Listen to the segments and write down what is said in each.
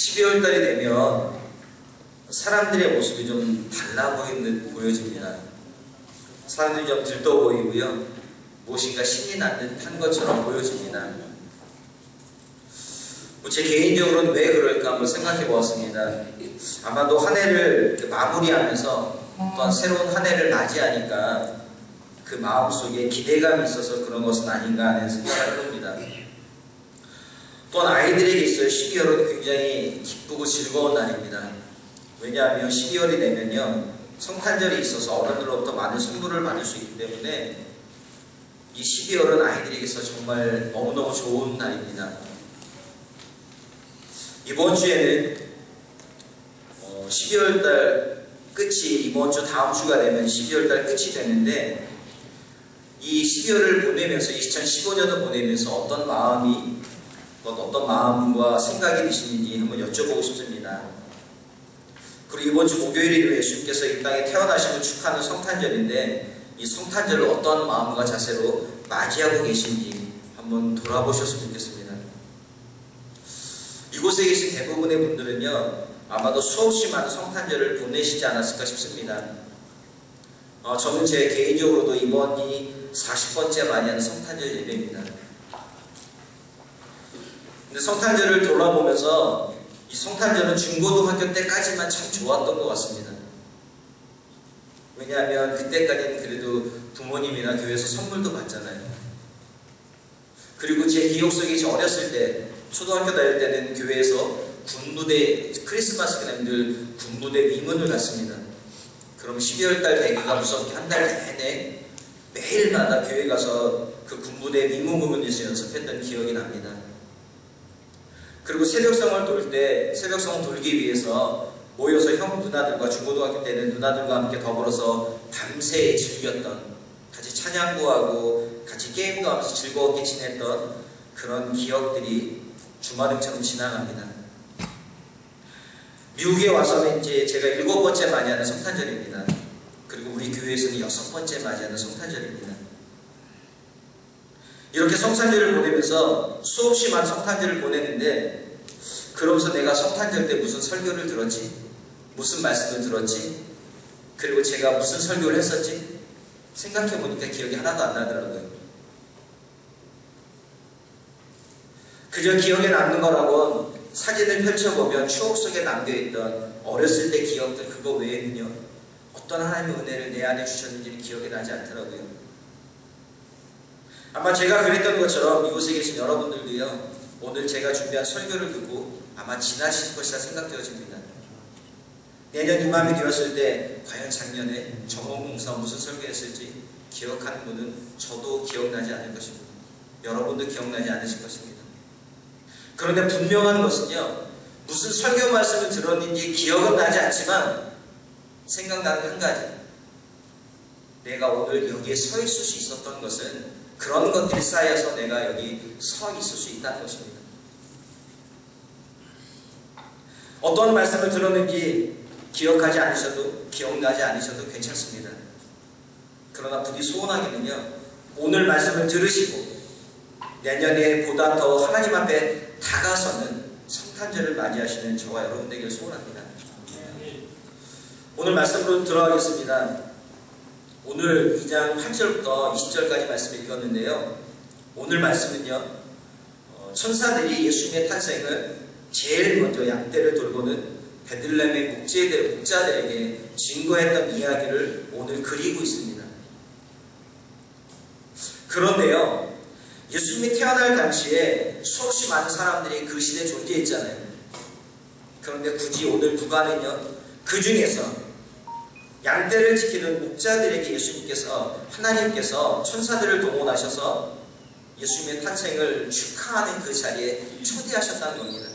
12월 달이 되면 사람들의 모습이 좀 달라 보여집니다. 사람들이 좀 들떠 보이고요. 무엇인가 신이 난 듯한 것처럼 보여집니다. 제 개인적으로는 왜 그럴까 한번 생각해 보았습니다. 아마도 한 해를 마무리하면서 또한 새로운 한 해를 맞이하니까 그 마음속에 기대감이 있어서 그런 것은 아닌가 하는 생각을 해봅니다. 또한 아이들에게 있어요. 12월은 굉장히 기쁘고 즐거운 날입니다. 왜냐하면 12월이 되면요, 성탄절이 있어서 어른들로부터 많은 선물을 받을 수 있기 때문에 이 12월은 아이들에게서 정말 너무너무 좋은 날입니다. 이번 주에는 12월 달 끝이, 이번 주 다음 주가 되면 12월 달 끝이 되는데, 이 12월을 보내면서 2015년을 보내면서 어떤 마음과 생각이 드시는지 한번 여쭤보고 싶습니다. 그리고 이번 주 목요일에도 예수님께서 이 땅에 태어나심을 축하하는 성탄절인데, 이 성탄절을 어떤 마음과 자세로 맞이하고 계신지 한번 돌아보셨으면 좋겠습니다. 이곳에 계신 대부분의 분들은요, 아마도 수없이 많은 성탄절을 보내시지 않았을까 싶습니다. 저는 제 개인적으로도 이번이 40번째 맞이하는 성탄절 예배입니다. 근데 성탄절을 돌아보면서 이 성탄절은 중고등학교 때까지만 참 좋았던 것 같습니다. 왜냐하면 그때까지는 그래도 부모님이나 교회에서 선물도 받잖아요. 그리고 제 기억 속에 제 어렸을 때, 초등학교 다닐 때는 교회에서 군부대, 크리스마스 그날 늘 군부대 위문을 갔습니다. 그럼 12월 달 되기가 무섭게 한 달 내내 매일마다 교회 가서 그 군부대 위문 부분에서 연습했던 기억이 납니다. 그리고 새벽성을 돌기 위해서 모여서 형 누나들과, 중고등학교 때는 누나들과 함께 더불어서 밤새 즐겼던, 같이 찬양구하고 같이 게임도 하면서 즐거웠게 지냈던 그런 기억들이 주마등처럼 지나갑니다. 미국에 와서는 이제 제가 7번째 맞이하는 성탄절입니다. 그리고 우리 교회에서는 6번째 맞이하는 성탄절입니다. 이렇게 성탄절을 보내면서 수없이 많은 성탄절을 보내는데, 그러면서 내가 성탄절 때 무슨 설교를 들었지? 무슨 말씀을 들었지? 그리고 제가 무슨 설교를 했었지? 생각해보니까 기억이 하나도 안 나더라고요. 그저 기억에 남는 거라곤 사진을 펼쳐보면 추억 속에 남겨있던 어렸을 때 기억들, 그거 외에는요, 어떤 하나님의 은혜를 내 안에 주셨는지는 기억이 나지 않더라고요. 아마 제가 그랬던 것처럼 이곳에 계신 여러분들도요, 오늘 제가 준비한 설교를 듣고 아마 지나실 것이라 생각되어집니다. 내년 이맘이 되었을 때 과연 작년에 정원공사 무슨 설교했을지 기억하는 분은 저도 기억나지 않을 것입니다. 여러분도 기억나지 않으실 것입니다. 그런데 분명한 것은요, 무슨 설교 말씀을 들었는지 기억은 나지 않지만 생각나는 한 가지, 내가 오늘 여기에 서 있을 수 있었던 것은 그런 것들이 쌓여서 내가 여기 서 있을 수 있다는 것입니다. 어떤 말씀을 들었는지 기억하지 않으셔도, 기억나지 않으셔도 괜찮습니다. 그러나 부디 소원하기는요, 오늘 말씀을 들으시고 내년에 보다 더 하나님 앞에 다가서는 성탄절을 맞이하시는 저와 여러분 되길 소원합니다. 오늘 말씀으로 들어가겠습니다. 오늘 2장 8절부터 20절까지 말씀을 읽었는데요, 오늘 말씀은요, 천사들이 예수님의 탄생을 제일 먼저 양떼를 돌보는 베들레헴의 목자들에게 증거했던 이야기를 오늘 그리고 있습니다. 그런데요, 예수님이 태어날 당시에 수없이 많은 사람들이 그 시대에 존재했잖아요. 그런데 굳이 오늘 누가는요, 그 중에서 양떼를 지키는 목자들에게 하나님께서 천사들을 동원하셔서 예수님의 탄생을 축하하는 그 자리에 초대하셨다는 겁니다.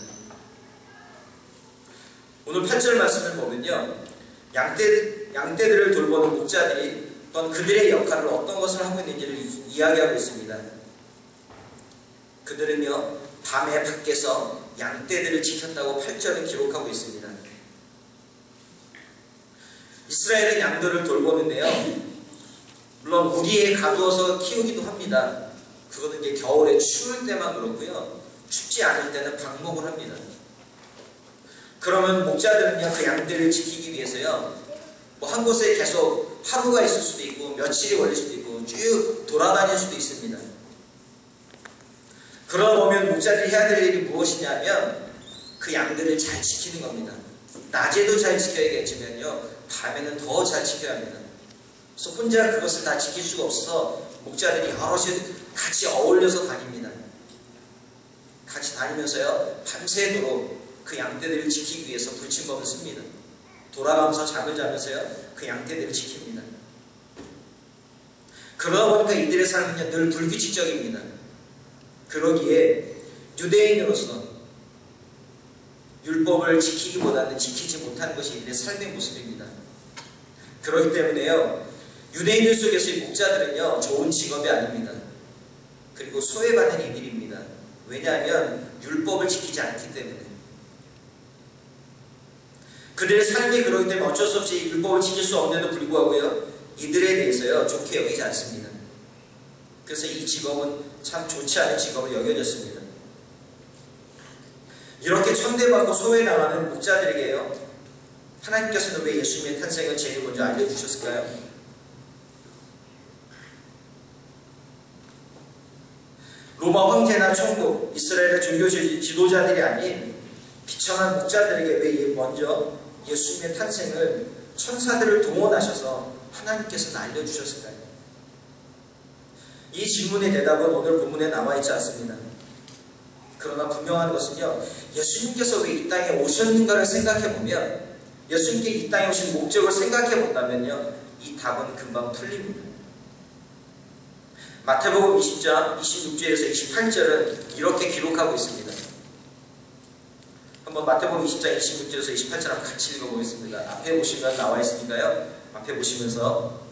오늘 8절 말씀을 보면요, 양떼들을 돌보는 목자들이 또한 그들의 역할을 어떤 것을 하고 있는지를 이야기하고 있습니다. 그들은요, 밤에 밖에서 양떼들을 지켰다고 8절은 기록하고 있습니다. 이스라엘은 양들을 돌보는데요, 물론 우리에 가두어서 키우기도 합니다. 그거는 이제 겨울에 추울 때만 그렇고요, 춥지 않을 때는 방목을 합니다. 그러면 목자들은요, 그 양들을 지키기 위해서요, 뭐 한 곳에 계속 하루가 있을 수도 있고 며칠이 걸릴 수도 있고 쭉 돌아다닐 수도 있습니다. 그러면 목자들이 해야 될 일이 무엇이냐면 그 양들을 잘 지키는 겁니다. 낮에도 잘 지켜야겠지만요, 밤에는 더 잘 지켜야 합니다. 그래서 혼자 그것을 다 지킬 수가 없어서 목자들이 여럿이 같이 어울려서 다닙니다. 같이 다니면서요, 밤새도록 그 양떼들을 지키기 위해서 불침범을 씁니다. 돌아가면서 잠을 자면서요, 그 양떼들을 지킵니다. 그러다 보니까 이들의 삶은요, 늘 불규칙적입니다. 그러기에 유대인으로서 율법을 지키기보다는 지키지 못하는 것이 이들의 삶의 모습입니다. 그렇기 때문에요, 유대인들 속에서의 목자들은요, 좋은 직업이 아닙니다. 그리고 소외받는 이들입니다. 왜냐하면 율법을 지키지 않기 때문에. 그들의 삶이 그렇기 때문에 어쩔 수 없이 율법을 지킬 수 없는데도 불구하고요, 이들에 대해서요, 좋게 여기지 않습니다. 그래서 이 직업은 참 좋지 않은 직업을 여겨졌습니다. 이렇게 천대받고 소외당하는 목자들에게요, 하나님께서는 왜 예수님의 탄생을 제일 먼저 알려주셨을까요? 로마 황제나 총독, 이스라엘의 종교 지도자들이 아닌 비천한 목자들에게 왜 먼저 예수님의 탄생을 천사들을 동원하셔서 하나님께서는 알려주셨을까요? 이 질문의 대답은 오늘 본문에 남아있지 않습니다. 그러나 분명한 것은요, 예수님께서 왜 이 땅에 오셨는가를 생각해보면, 예수님께 이 땅에 오신 목적을 생각해본다면요, 이 답은 금방 풀립니다. 마태복음 20장 26절에서 28절은 이렇게 기록하고 있습니다. 한번 마태복음 20장 26절에서 28절 한번 같이 읽어보겠습니다. 앞에 보시면 나와 있으니까요, 앞에 보시면서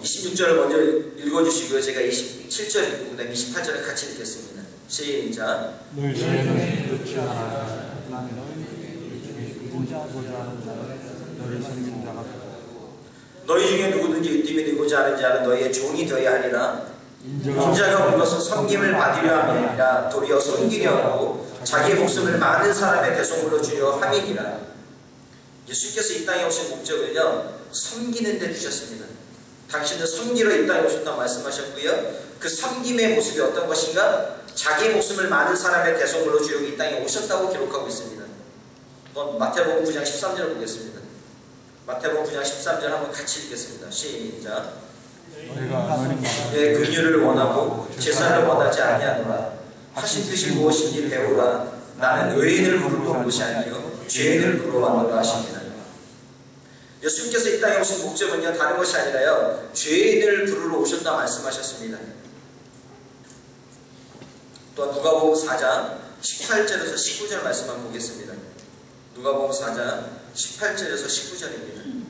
26절을 먼저 읽어주시고요, 제가 27절 읽고 그 다음에 28절을 같이 읽겠습니다. 시작. 너희 중에는 그렇지 않아. 난 너희 누구자 보자 하는 자는 너를 섬긴 자가 너희 중에 누구든지 으뜸이 되고자 하는 자는 너희의 종이 되어야 하리라. 인자가 온 것은 섬김을 받으려 함이 아니라 도리어 섬기려 하고 자기의 목숨을 많은 사람의 대속물로 주려 함이니라. 예수님께서 이 땅에 오신 목적을요, 섬기는 데 두셨습니다. 당신은 섬기러 이 땅에 오셨다고 말씀하셨고요, 그 섬김의 모습이 어떤 것인가? 자기의 목숨을 많은 사람의 대속물로 주려고 이 땅에 오셨다고 기록하고 있습니다. 마태복음 9장 13절을 보겠습니다. 마태복음 9장 13절 한번 같이 읽겠습니다. 시작. 내 긍휼을 원하고 제사를 원하지 아니하노라. 하신 뜻이 무엇인지 배우라. 나는 의인을 부르러 온 것이 아니요 죄인을 부르러 왔노라 하십니다. 예수님께서 이 땅에 오신 목적은요, 다른 것이 아니라요, 죄인을 부르러 오셨다 말씀하셨습니다. 또 누가복음 4장 18절에서 19절 말씀 한번 보겠습니다. 누가복음 4장 18절에서 19절입니다.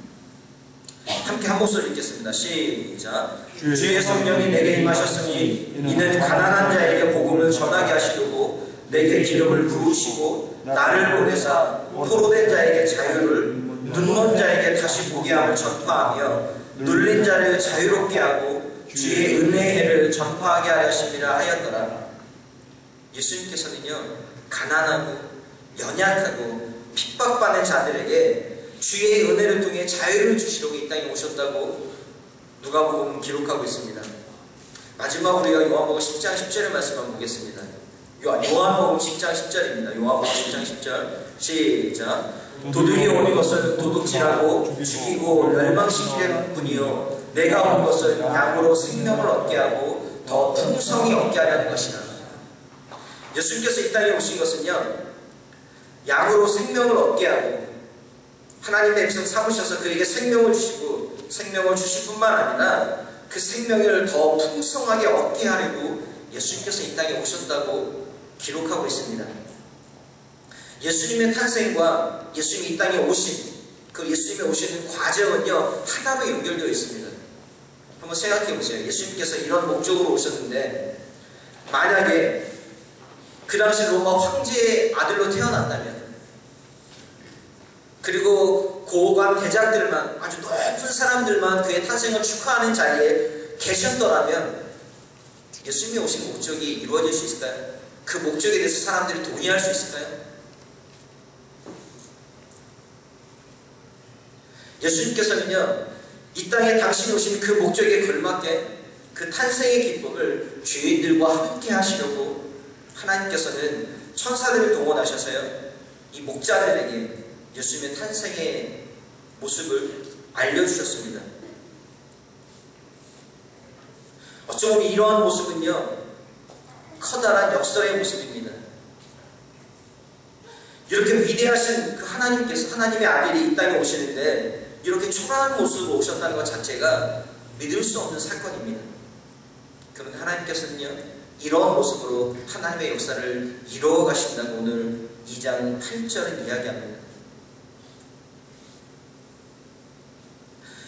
함께 한 목소리 읽겠습니다. 시작. 주의 성령이 내게 임하셨으니 이는 가난한 자에게 복음을 전하게 하시려고 내게 기름을 부으시고 나를 보내사 포로된 자에게 자유를, 눈먼 자에게 다시 보게 함을 전파하며 눌린 자를 자유롭게 하고 주의 은혜의 해를 전파하게 하였습니다 하였더라. 예수님께서는요, 가난하고 연약하고 핍박받는 자들에게 주의 은혜를 통해 자유를 주시려고 이 땅에 오셨다고 누가복음 기록하고 있습니다. 마지막으로 우리가 요한복음 10장 10절의 말씀 한번 보겠습니다. 요한복음 10장 10절입니다. 요한복음 10장 10절 시작. 도둑이 온 이것을 도둑질하고 죽이고 멸망시키려는 뿐이요 내가 온 것은 양으로 생명을 얻게 하고 더 풍성히 얻게 하려는 것이라. 예수님께서 이 땅에 오신 것은요, 양으로 생명을 얻게 하고 하나님의 백성 삼으셔서 그에게 생명을 주시고 생명을 주실 뿐만 아니라 그 생명을 더 풍성하게 얻게 하려고 예수님께서 이 땅에 오셨다고 기록하고 있습니다. 예수님의 탄생과 예수님이 이 땅에 오신, 그 예수님이 오시는 과정은요, 하나로 연결되어 있습니다. 한번 생각해 보세요. 예수님께서 이런 목적으로 오셨는데, 만약에 그 당시 로마 황제의 아들로 태어났다면, 그리고 고관 대장들만, 아주 높은 사람들만 그의 탄생을 축하하는 자리에 계셨더라면 예수님이 오신 목적이 이루어질 수 있을까요? 그 목적에 대해서 사람들이 동의할 수 있을까요? 예수님께서는요, 이 땅에 당신이 오신 그 목적에 걸맞게 그 탄생의 기쁨을 죄인들과 함께 하시려고 하나님께서는 천사들을 동원하셔서요, 이 목자들에게 예수님의 탄생의 모습을 알려주셨습니다. 어쩌면 이러한 모습은요, 커다란 역사의 모습입니다. 이렇게 위대하신 그 하나님께서, 하나님의 아들이 이 땅에 오시는데 이렇게 초라한 모습으로 오셨다는 것 자체가 믿을 수 없는 사건입니다. 그런데 하나님께서는요, 이러한 모습으로 하나님의 역사를 이루어 가신다고 오늘 2장 8절은 이야기합니다.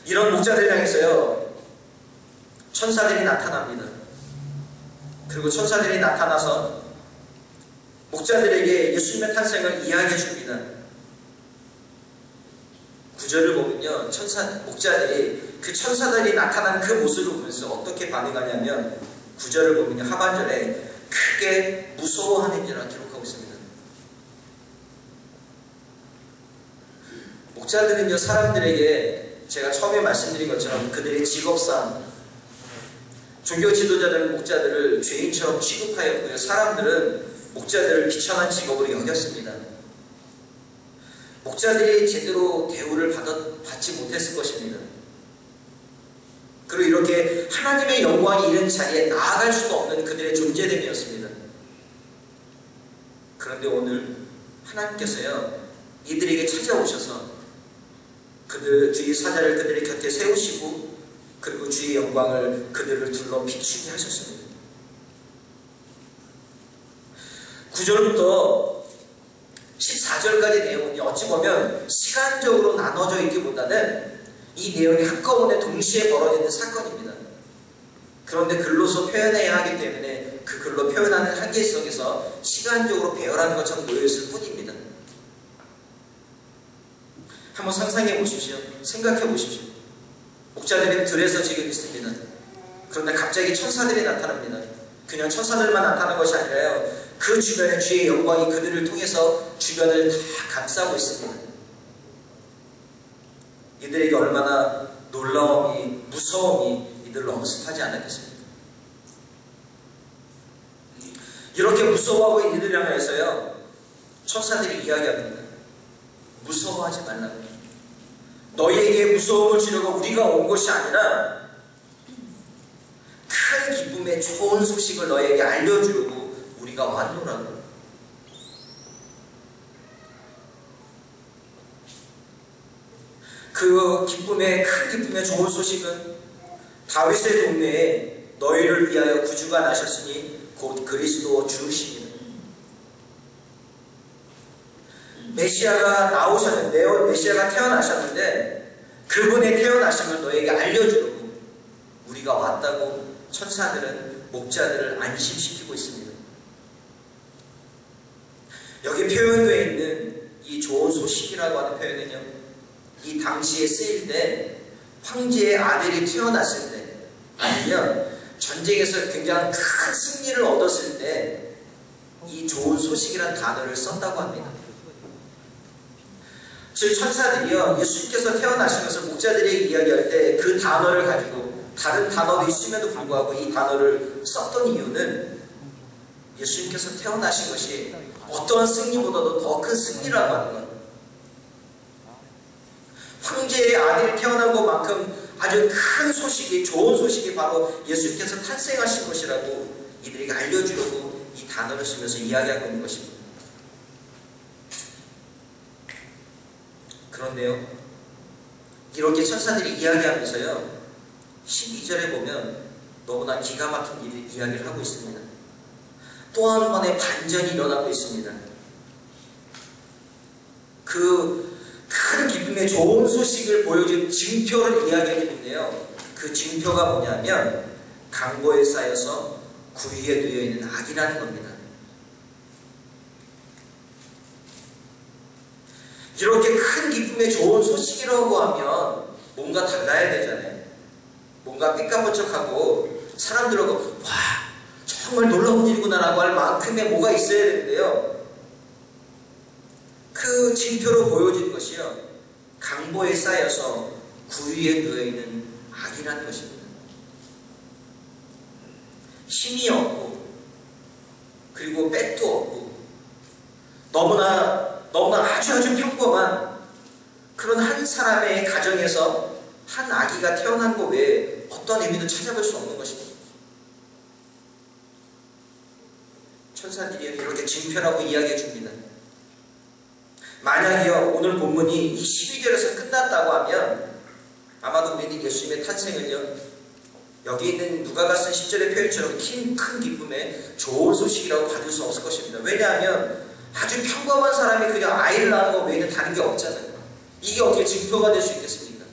이런 목자들 향해서요, 천사들이 나타납니다. 그리고 천사들이 나타나서 목자들에게 예수님의 탄생을 이야기해 줍니다. 9절을 보면요, 목자들이 그 천사들이 나타난 그 모습을 보면서 어떻게 반응하냐면 9절을 보면요, 하반절에 크게 무서워하는지라 기록하고 있습니다. 목자들은요, 사람들에게 제가 처음에 말씀드린 것처럼 그들의 직업상 종교 지도자들은 목자들을 죄인처럼 취급하였고요, 사람들은 목자들을 비천한 직업으로 여겼습니다. 목자들이 제대로 대우를 받지 못했을 것입니다. 그리고 이렇게 하나님의 영광이 이른 자리에 나아갈 수도 없는 그들의 존재됨이었습니다. 그런데 오늘 하나님께서요, 이들에게 찾아오셔서 주의 사자를 그들의 곁에 세우시고 그리고 주의 영광을 그들을 둘러 비추게 하셨습니다. 9절부터 14절까지 내용은 어찌 보면 시간적으로 나눠져 있기보다는 이 내용이 한꺼번에 동시에 벌어지는 사건입니다. 그런데 글로서 표현해야 하기 때문에 그 글로 표현하는 한계 속에서 시간적으로 배열하는 것처럼 놓여있을 뿐입니다. 한번 상상해 보십시오. 생각해 보십시오. 목자들이 들에서 지금 있습니다. 그런데 갑자기 천사들이 나타납니다. 그냥 천사들만 나타나는 것이 아니라요, 그 주변에 주의 영광이 그들을 통해서 주변을 다 감싸고 있습니다. 이들에게 얼마나 놀라움이, 무서움이 이들을 엄습하지 않았겠습니까? 이렇게 무서워하고 있는 이들을 향해서요, 천사들이 이야기합니다. 무서워하지 말라고. 너희에게 무서움을 주려고 우리가 온 것이 아니라 큰 기쁨의 좋은 소식을 너희에게 알려주려고 우리가 왔노라고. 그 기쁨의, 큰 기쁨의 좋은 소식은 다윗의 동네에 너희를 위하여 구주가 나셨으니 곧 그리스도 주이십니다. 메시아가 나오셨는데, 메시아가 태어나셨는데 그분의 태어나심을 너에게 알려주려고 우리가 왔다고 천사들은 목자들을 안심시키고 있습니다. 여기 표현되어 있는 이 좋은 소식이라고 하는 표현은요, 이 당시에 쓰일 때 황제의 아들이 태어났을 때, 아니면 전쟁에서 굉장히 큰 승리를 얻었을 때 이 좋은 소식이라는 단어를 썼다고 합니다. 즉 천사들이요, 예수님께서 태어나신 것을 목자들에게 이야기할 때 그 단어를 가지고 다른 단어도 있음에도 불구하고 이 단어를 썼던 이유는 예수님께서 태어나신 것이 어떠한 승리보다도 더 큰 승리라고 하는 거예요. 황제의 아들이 태어난 것만큼 아주 큰 소식이, 좋은 소식이 바로 예수님께서 탄생하신 것이라고 이들에게 알려주려고 이 단어를 쓰면서 이야기하고 있는 것입니다. 그런데요, 이렇게 천사들이 이야기하면서요, 12절에 보면 너무나 기가 막힌 이야기를 하고 있습니다. 또 한 번의 반전이 일어나고 있습니다. 그 큰 기쁨의 좋은 소식을 보여준 징표를 이야기하는데요, 그 징표가 뭐냐면 강보에 쌓여서 구위에 놓여있는 악이라는 겁니다. 이렇게 큰 기쁨의 좋은 소식이라고 하면 뭔가 달라야 되잖아요. 뭔가 삐까번쩍하고 사람들하고 와, 정말 놀라운 일이구나 라고 할 만큼의 뭐가 있어야 되는데요, 그 징표로 보여진 것이요, 강보에 쌓여서 구유에 누워있는 아기라는 것입니다. 힘이 없고 그리고 빽도 없고 너무나 아주 평범한 그런 한 사람의 가정에서 한 아기가 태어난 것 외에 어떤 의미도 찾아볼 수 없는 것입니다. 천사들이 이렇게 징표라고 이야기해 줍니다. 만약이요 오늘 본문이 이 12절에서 끝났다고 하면 아마도 우리는 예수님의 탄생을요 여기 있는 누가가 쓴 10절의 표현처럼 큰 기쁨의 좋은 소식이라고 받을 수 없을 것입니다. 왜냐하면 아주 평범한 사람이 그냥 아이를 낳은 것 외에는 다른 게 없잖아요. 이게 어떻게 징표가 될 수 있겠습니까?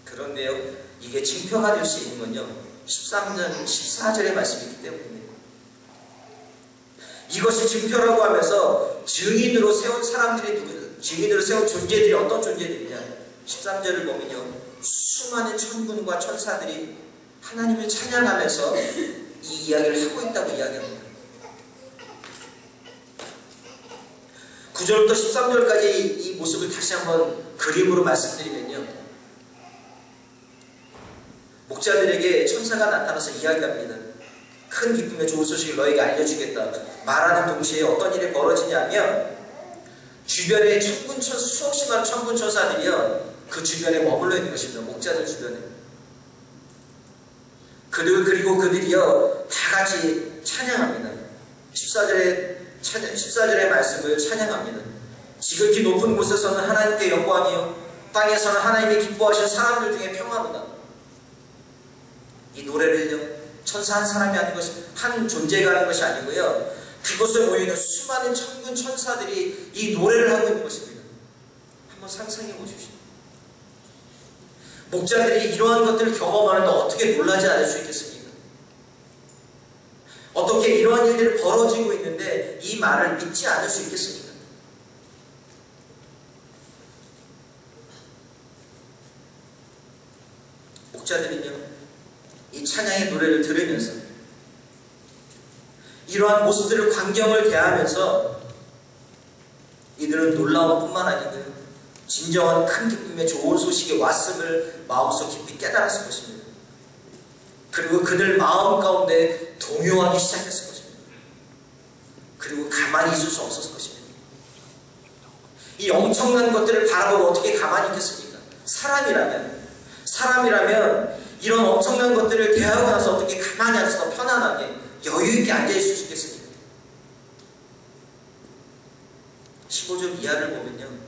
그런데요 이게 징표가 될 수 있는 건요 13절, 14절의 말씀이기 때문입니다. 이것이 징표라고 하면서 증인으로 세운 존재들이 어떤 존재들이냐 13절을 보면요 수많은 천군과 천사들이 하나님을 찬양하면서 이 이야기를 하고 있다고 이야기합니다. 9절부터 13절까지 이 모습을 다시 한번 그림으로 말씀드리면요 목자들에게 천사가 나타나서 이야기합니다. 큰 기쁨의 좋은 소식을 너에게 알려주겠다. 말하는 동시에 어떤 일이 벌어지냐면 주변에 수없이 많은 천군 천사들이요 그 주변에 머물러 있는 것입니다. 목자들 주변에. 그리고 그들이요 다 같이 찬양합니다. 14절의 말씀을 찬양합니다. 지극히 높은 곳에서는 하나님께 영광이요 땅에서는 하나님이 기뻐하신 사람들 중에 평화로다. 이 노래를요 천사 한 사람이 하는 것이 한 존재가 하는 것이 아니고요 그곳에 모이는 수많은 천군 천사들이 이 노래를 하고 있는 것입니다. 한번 상상해 보십시오. 목자들이 이러한 것들을 경험하는데 어떻게 놀라지 않을 수 있겠습니까? 어떻게 이러한 일들이 벌어지고 있는데 이 말을 믿지 않을 수 있겠습니까? 목자들은요 이 찬양의 노래를 들으면서 이러한 모습들을 광경을 대하면서 이들은 놀라운 뿐만 아니고요 진정한 큰 기쁨의 좋은 소식이 왔음을 마음속 깊이 깨달았을 것입니다. 그리고 그들 마음 가운데 동요하기 시작했을 것입니다. 그리고 가만히 있을 수 없었을 것입니다. 이 엄청난 것들을 바라보고 어떻게 가만히 있겠습니까? 사람이라면 이런 엄청난 것들을 대하고 나서 어떻게 가만히 앉아서 편안하게 여유있게 앉아있을 수 있겠습니까? 15절 이하를 보면요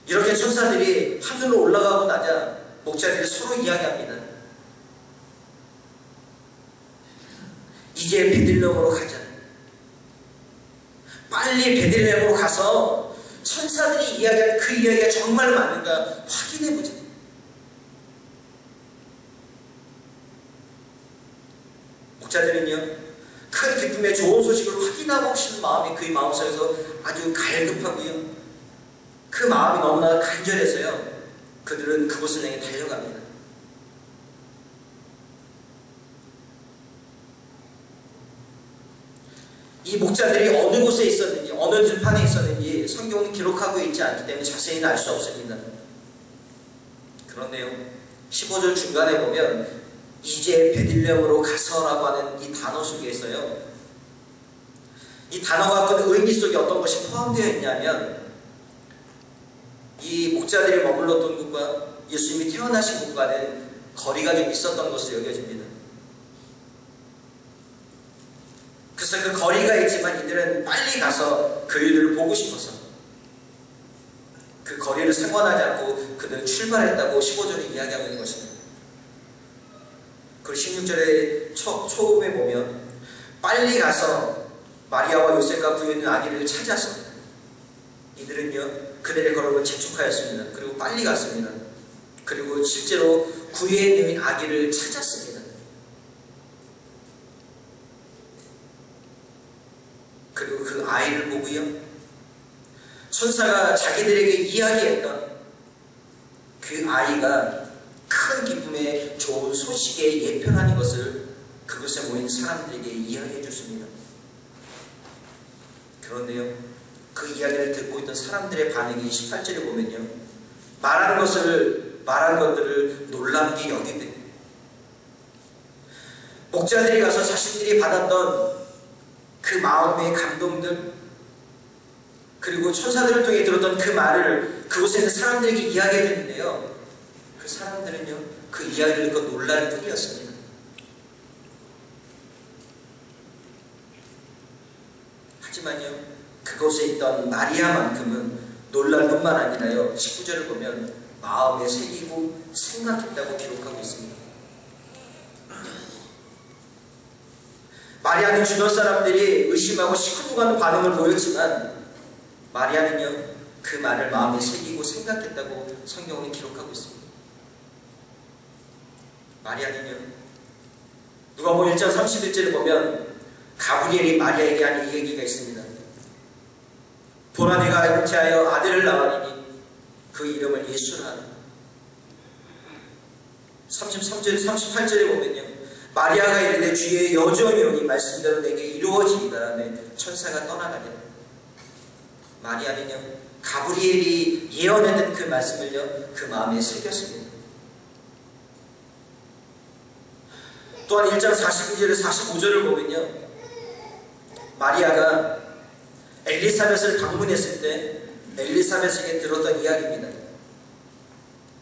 이렇게 천사들이 하늘로 올라가고 나자 목자들이 서로 이야기합니다. 이제 베들레헴으로 가자. 빨리 베들레헴으로 가서 천사들이 이야기한 그 이야기가 정말 맞는가 확인해보자. 목자들은요 큰 기쁨의 좋은 소식을 확인하고 싶은 마음이 그의 마음속에서 아주 갈급하고요 그 마음이 너무나 간절해서요 그들은 그곳을 향해 달려갑니다. 이 목자들이 어느 곳에 있었는지 어느 들판에 있었는지 성경은 기록하고 있지 않기 때문에 자세히는 알 수 없습니다. 그런데요 15절 중간에 보면 이제 베들레헴으로 가서라고 하는 이 단어 속에서요 이 단어가 그 의미 속에 어떤 것이 포함되어 있냐면 이 목자들이 머물렀던 곳과 예수님이 태어나신 곳과는 거리가 좀 있었던 것으로 여겨집니다. 그래서 그 거리가 있지만 이들은 빨리 가서 그 일들을 보고 싶어서 그 거리를 상관하지 않고 그들은 출발했다고 15절에 이야기하고 있는 것입니다. 그리고 16절의 초음에 보면 빨리 가서 마리아와 요셉과 구유에 있는 아기를 찾아서 이들은요 그들의 걸음을 재촉하였습니다. 그리고 빨리 갔습니다. 그리고 실제로 구유에 있는 아기를 찾았습니다. 그리고 그 아이를 보고요 천사가 자기들에게 이야기했던 그 아이가 큰 기쁨의 좋은 소식의 예표라는 것을 그곳에 모인 사람들에게 이야기해 줬습니다. 그런데요 그 이야기를 듣고 있던 사람들의 반응이 18절에 보면요, 말한 것들을 놀랍게 여기되, 목자들이 가서 자신들이 받았던 그 마음의 감동들, 그리고 천사들을 통해 들었던 그 말을 그곳에 있는 사람들에게 이야기해 줬는데요, 그 사람들은요 그 이야기를 듣고 놀랄 뿐이었습니다. 하지만요 그곳에 있던 마리아만큼은 놀랄 뿐만 아니라요, 19절을 보면 마음에 새기고 생각했다고 기록하고 있습니다. 마리아는 주변 사람들이 의심하고 시큰둥하는 반응을 보였지만, 마리아는요 그 말을 마음에 새기고 생각했다고 성경은 기록하고 있습니다. 마리아는요, 누가복음 1장 31절을 보면 가브리엘이 마리아에게 하는 이 얘기가 있습니다. 보라, 내가 잉태하여 아들을 낳으리니 그 이름을 예수라 하라. 38절에 보면요, 마리아가 이르되 주의 여종이오니 말씀대로 내게 이루어지리다 하며 천사가 떠나가니라. 마리아는요 가브리엘이 예언했던 그 말씀을요 그 마음에 새겼습니다. 또한 1장 42절에 45절을 보면요, 마리아가 엘리사벳을 방문했을 때 엘리사벳에게 들었던 이야기입니다.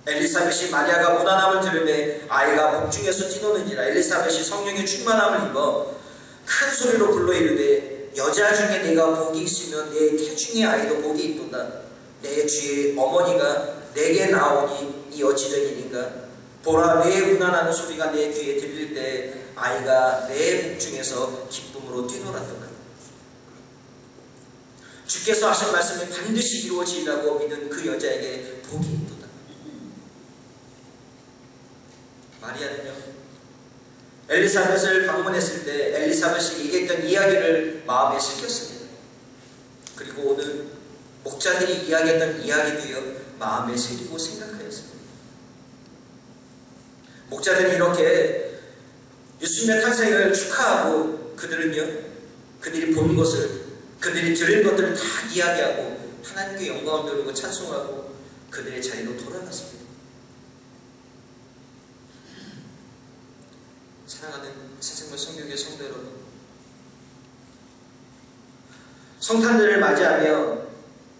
엘리사벳이 마리아가 무난함을 들으며 아이가 복중에서 뛰노는지라 엘리사벳이 성령의 충만함을 입어 큰 소리로 불러 이르되 여자 중에 내가 복이 있으면 내 태중의 아이도 복이 있도다. 내 주의 어머니가 내게 나오니 이 어찌된 일인가. 보라, 내 무난하는 소리가 내 귀에 들릴 때 아이가 내 복중에서 기쁨으로 뛰놀았도다. 주께서 하신 말씀이 반드시 이루어지리라고 믿은 그 여자에게 복이 있도다. 마리아는요 엘리사벳을 방문했을 때 엘리사벳이 얘기했던 이야기를 마음에 새겼습니다. 그리고 오늘 목자들이 이야기했던 이야기도요 마음에 새기고 생각하였습니다. 목자들이 이렇게 예수님의 탄생을 축하하고 그들이 본 것을, 그들이 들은 것들을 다 이야기하고 하나님께 영광을 돌리고 찬송하고 그들의 자리로 돌아갔습니다. 사랑하는 새생명 성교회 성도 여러분, 성탄절을 맞이하며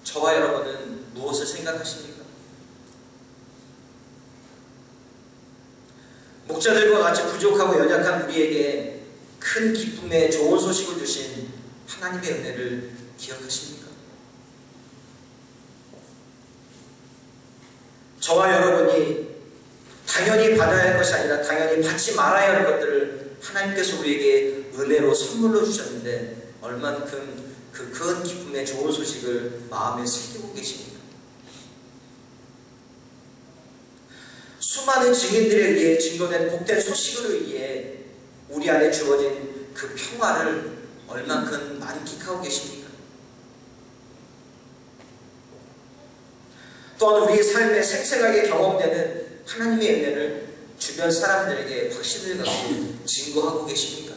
저와 여러분은 무엇을 생각하십니까? 목자들과 같이 부족하고 연약한 우리에게 큰 기쁨의 좋은 소식을 주신 하나님의 은혜를 기억하십니까? 저와 여러분이 당연히 받아야 할 것이 아니라 당연히 받지 말아야 할 것들을 하나님께서 우리에게 은혜로 선물로 주셨는데 얼만큼 그 큰 기쁨의 좋은 소식을 마음에 새기고 계십니까? 수많은 증인들에 의해 증거된 복된 소식으로 인해 우리 안에 주어진 그 평화를 얼만큼 만끽하고 계십니까? 또한 우리의 삶에 생생하게 경험되는 하나님의 은혜를 주변 사람들에게 확신을 갖고 증거하고 계십니까?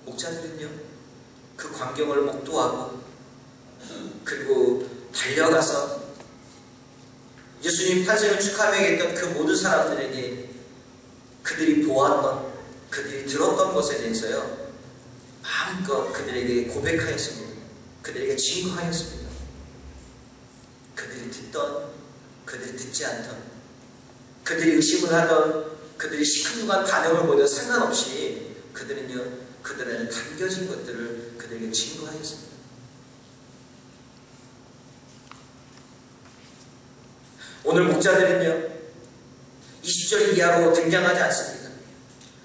목자들은요 그 광경을 목도하고 그리고 달려가서 예수님 탄생을 축하하며 했던 그 모든 사람들에게 그들이 보았던, 그들이 들었던 것에 대해서요 마음껏 그들에게 고백하였습니다. 그들에게 증거하였습니다. 그들이 듣던, 그들이 듣지 않던, 그들이 의심을 하던, 그들이 시큰둥한 반응을 보여 상관없이 그들은요 그들에게 담겨진 것들을 그들에게 증거하였습니다. 오늘 목자들은요 20절 이하로 등장하지 않습니다.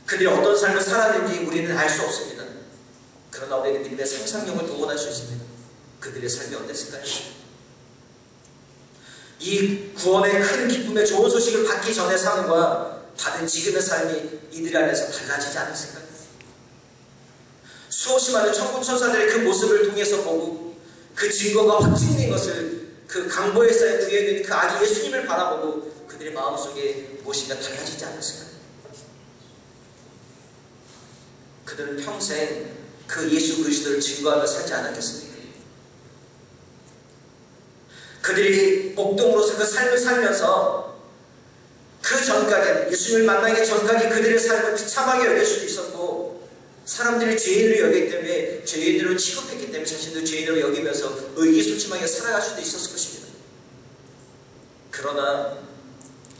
그들이 어떤 삶을 살았는지 우리는 알 수 없습니다. 그러나 우리는 그들의 상상력을 동원할 수 있습니다. 그들의 삶이 어땠을까요? 이 구원의 큰 기쁨의 좋은 소식을 받기 전의 삶과 받은 지금의 삶이 이들 안에서 달라지지 않았을까요? 수없이 많은 천군 천사들의 그 모습을 통해서 보고 그 증거가 확증된 것을 그 강보에 쌓여 구해있는 그 아기 예수님을 바라보고 그들의 마음속에 무엇인가 달라지지 않았을까요? 그들은 평생 그 예수 그리스도를 증거하며 살지 않았겠습니까? 그들이 목동으로서 그 삶을 살면서 그 전까지, 예수님을 만나기 전까지 그들의 삶을 비참하게 여길 수도 있었고, 사람들이 죄인으로 여기기 때문에 죄인으로 취급했기 때문에 자신도 죄인으로 여기면서 의기소침하게 살아갈 수도 있었을 것입니다. 그러나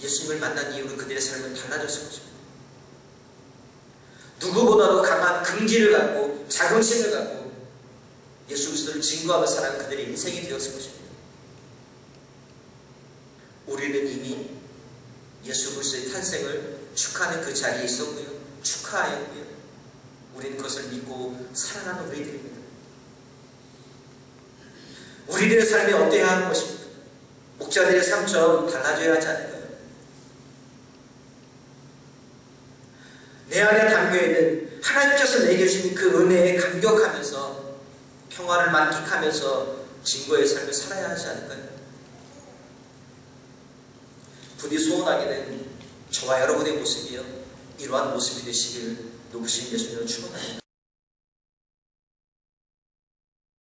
예수님을 만난 이후로 그들의 삶은 달라졌을 것입니다. 누구보다도 강한 긍지를 갖고 자긍심을 갖고 예수 그리스도를 증거하며 살아가는 그들의 인생이 되었을 것입니다. 우리는 이미 예수 그리스도의 탄생을 축하하는 그 자리에 있었고요. 축하하였고요. 우리는 그것을 믿고 살아가는 우리들입니다. 우리들의 삶이 어때야 하는 것입니까? 목자들의 삶처럼 달라져야 하지 않을까요? 내 안에 담겨있는 하나님께서 내게 주신 그 은혜에 감격하면서 평화를 만끽하면서 증거의 삶을 살아야 하지 않을까요? 부디 소원하기는 저와 여러분의 모습이요, 이러한 모습이 되시길 높으신 예수님을 축원합니다.